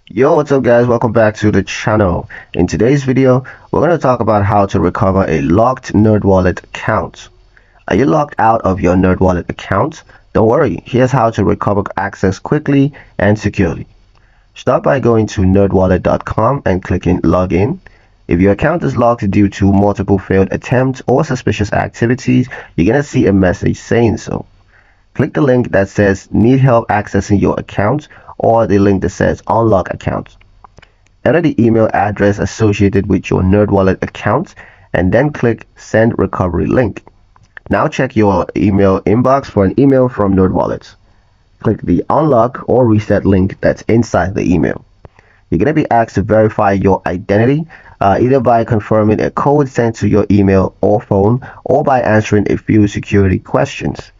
Yo, what's up guys? Welcome back to the channel. In today's video, we're going to talk about how to recover a locked Nerdwallet account. Are you locked out of your Nerdwallet account? Don't worry, here's how to recover access quickly and securely. Start by going to nerdwallet.com and clicking login. If your account is locked due to multiple failed attempts or suspicious activities, you're going to see a message saying so. Click the link that says need help accessing your account or the link that says unlock account. Enter the email address associated with your Nerdwallet account and then click send recovery link. Now check your email inbox for an email from Nerdwallet. Click the unlock or reset link that's inside the email. You're going to be asked to verify your identity either by confirming a code sent to your email or phone or by answering a few security questions.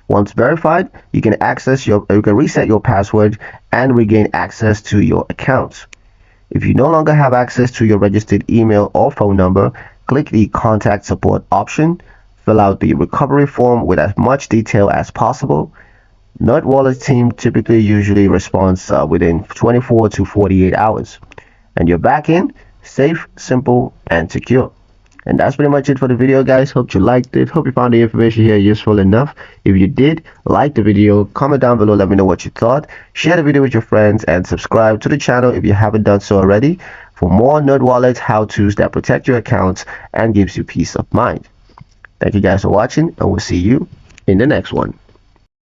Once verified, you can reset your password and regain access to your account. If you no longer have access to your registered email or phone number, click the contact support option, fill out the recovery form with as much detail as possible. Nerdwallet team usually responds within 24 to 48 hours, and you're back in, safe, simple, and secure. And that's pretty much it for the video, guys. Hope you liked it. Hope you found the information here useful enough. If you did, like the video, comment down below, let me know what you thought. Share the video with your friends and subscribe to the channel if you haven't done so already for more Nerdwallet how-tos that protect your accounts and gives you peace of mind. Thank you guys for watching, and we'll see you in the next one.